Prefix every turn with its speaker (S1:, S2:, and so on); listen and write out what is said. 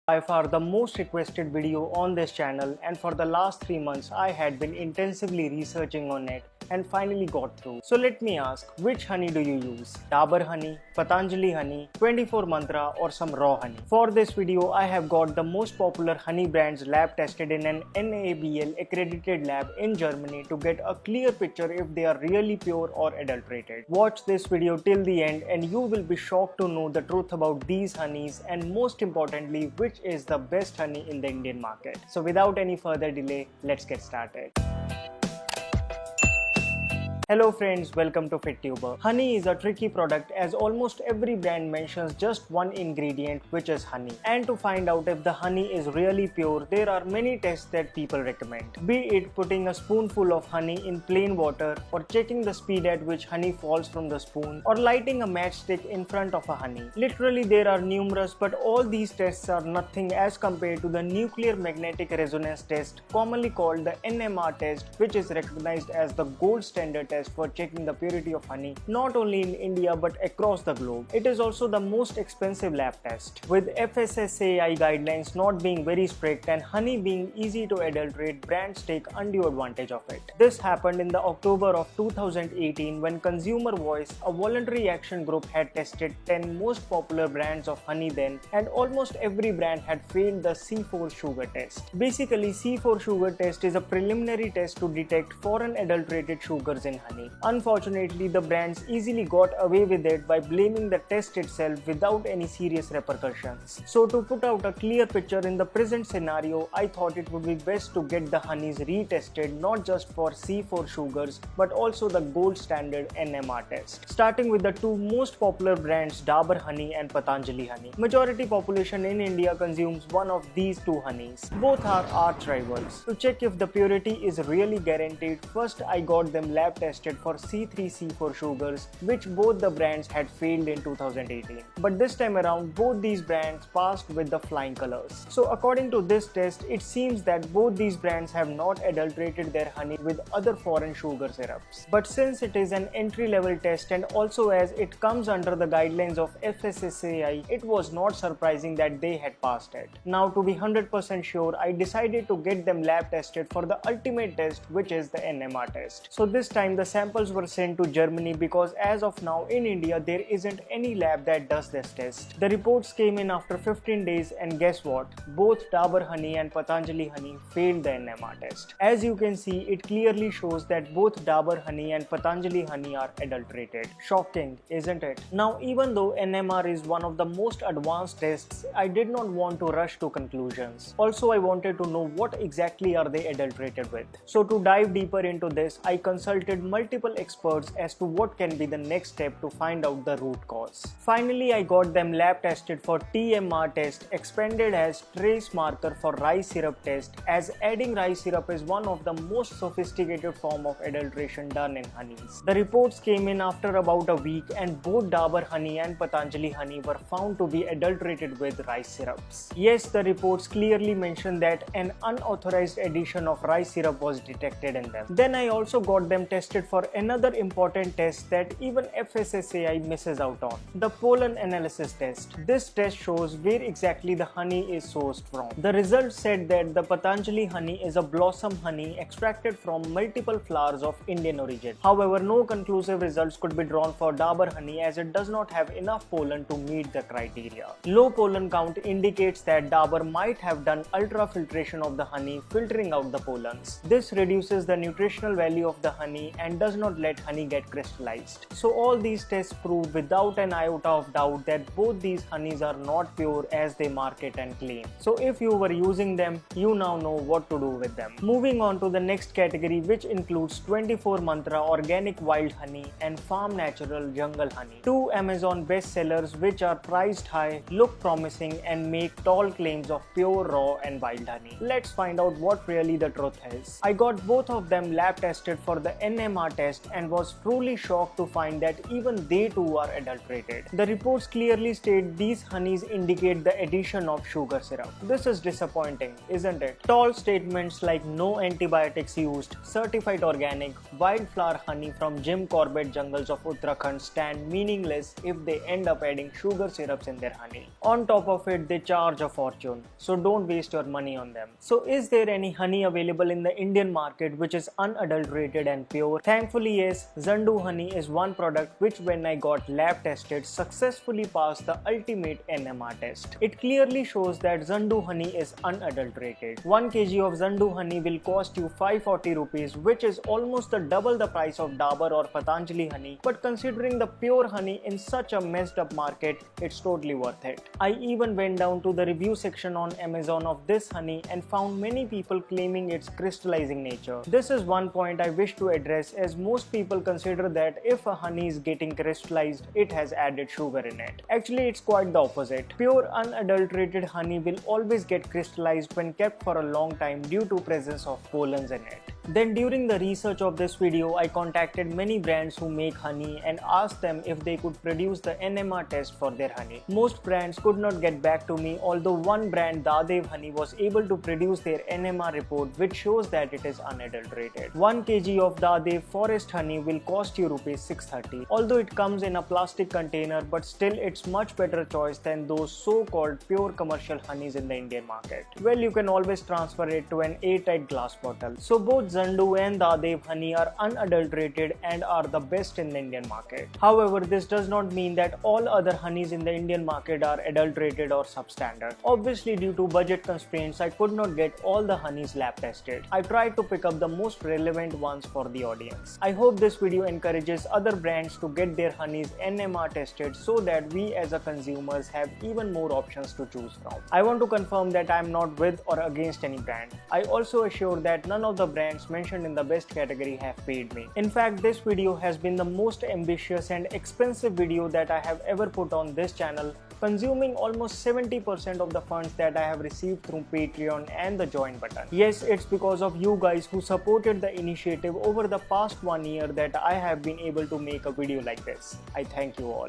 S1: By far the most requested video on this channel, and for the last 3 months I had been intensively researching on it and finally got through. So let me ask, which honey do you use? Dabur honey, Patanjali honey, 24 Mantra or some raw honey? For this video I have got the most popular honey brands lab tested in an NABL accredited lab in Germany to get a clear picture if they are really pure or adulterated. Watch this video till the end and you will be shocked to know the truth about these honeys, and most importantly which is the best honey in the Indian market. So without any further delay, let's get started. Hello friends, welcome to FitTuber. Honey is a tricky product as almost every brand mentions just one ingredient, which is honey. And to find out if the honey is really pure, there are many tests that people recommend. Be it putting a spoonful of honey in plain water, or checking the speed at which honey falls from the spoon, or lighting a matchstick in front of a honey. Literally there are numerous, but all these tests are nothing as compared to the nuclear magnetic resonance test, commonly called the NMR test, which is recognized as the gold standard test for checking the purity of honey, not only in India but across the globe. It is also the most expensive lab test, with FSSAI guidelines not being very strict and honey being easy to adulterate. Brands take undue advantage of it. This happened in the October of 2018 when Consumer Voice, a voluntary action group, had tested 10 most popular brands of honey then, and almost every brand had failed the C4 sugar test. Basically, C4 sugar test is a preliminary test to detect foreign adulterated sugars in honey. Unfortunately, the brands easily got away with it by blaming the test itself without any serious repercussions. So to put out a clear picture in the present scenario, I thought it would be best to get the honeys retested not just for C4 sugars but also the gold standard NMR test. Starting with the two most popular brands, Dabur honey and Patanjali honey. Majority population in India consumes one of these two honeys. Both are arch rivals. To check if the purity is really guaranteed, first I got them lab tested for C3, C4 sugars, which both the brands had failed in 2018. But this time around, both these brands passed with the flying colors. So according to this test, it seems that both these brands have not adulterated their honey with other foreign sugar syrups. But since it is an entry-level test and also as it comes under the guidelines of FSSAI, it was not surprising that they had passed it. Now to be 100% sure, I decided to get them lab tested for the ultimate test, which is the NMR test. So this time the samples were sent to Germany because as of now in India there isn't any lab that does this test. The reports came in after 15 days and guess what? Both Dabur honey and Patanjali honey failed the NMR test. As you can see, it clearly shows that both Dabur honey and Patanjali honey are adulterated. Shocking, isn't it? Now even though NMR is one of the most advanced tests, I did not want to rush to conclusions. Also I wanted to know what exactly are they adulterated with. So to dive deeper into this, I consulted multiple experts as to what can be the next step to find out the root cause. Finally, I got them lab tested for TMR test, expanded as trace marker for rice syrup test, as adding rice syrup is one of the most sophisticated form of adulteration done in honeys. The reports came in after about a week and both Dabur honey and Patanjali honey were found to be adulterated with rice syrups. Yes, the reports clearly mentioned that an unauthorized addition of rice syrup was detected in them. Then I also got them tested for another important test that even FSSAI misses out on, the pollen analysis test. This test shows where exactly the honey is sourced from. The results said that the Patanjali honey is a blossom honey extracted from multiple flowers of Indian origin. However, no conclusive results could be drawn for Dabur honey as it does not have enough pollen to meet the criteria. Low pollen count indicates that Dabur might have done ultrafiltration of the honey, filtering out the pollens. This reduces the nutritional value of the honey and does not let honey get crystallized. So all these tests prove without an iota of doubt that both these honeys are not pure as they market and claim. So if you were using them, you now know what to do with them. Moving on to the next category, which includes 24 Mantra organic wild honey and Farm Natural jungle honey. Two Amazon bestsellers which are priced high, look promising and make tall claims of pure raw and wild honey. Let's find out what really the truth is. I got both of them lab tested for the NMR NMR test and was truly shocked to find that even they too are adulterated. The reports clearly state these honeys indicate the addition of sugar syrup. This is disappointing, isn't it? Tall statements like no antibiotics used, certified organic, wildflower honey from Jim Corbett jungles of Uttarakhand stand meaningless if they end up adding sugar syrups in their honey. On top of it, they charge a fortune, so don't waste your money on them. So is there any honey available in the Indian market which is unadulterated and pure? Thankfully yes, Zandu honey is one product which when I got lab tested successfully passed the ultimate NMR test. It clearly shows that Zandu honey is unadulterated. 1 kg of Zandu honey will cost you 540 rupees, which is almost the double the price of Dabur or Patanjali honey, but considering the pure honey in such a messed up market, it's totally worth it. I even went down to the review section on Amazon of this honey and found many people claiming its crystallizing nature. This is one point I wish to address, as most people consider that if a honey is getting crystallized, it has added sugar in it. Actually, it's quite the opposite. Pure unadulterated honey will always get crystallized when kept for a long time due to presence of pollens in it. Then during the research of this video, I contacted many brands who make honey and asked them if they could produce the NMR test for their honey. Most brands could not get back to me, although one brand, Dadev Honey, was able to produce their NMR report which shows that it is unadulterated. 1 kg of Dadev forest honey will cost you rupees 630. Although it comes in a plastic container, but still it's much better choice than those so-called pure commercial honeys in the Indian market. Well, you can always transfer it to an airtight glass bottle. So both Zandu and Dadev honey are unadulterated and are the best in the Indian market. However, this does not mean that all other honeys in the Indian market are adulterated or substandard. Obviously, due to budget constraints, I could not get all the honeys lab tested. I tried to pick up the most relevant ones for the audience. I hope this video encourages other brands to get their honeys NMR tested so that we as a consumers have even more options to choose from. I want to confirm that I am not with or against any brand. I also assure that none of the brands mentioned in the best category have paid me. In fact, this video has been the most ambitious and expensive video that I have ever put on this channel, consuming almost 70% of the funds that I have received through Patreon and the join button. Yes, it's because of you guys who supported the initiative over the past 1 year that I have been able to make a video like this. I thank you all.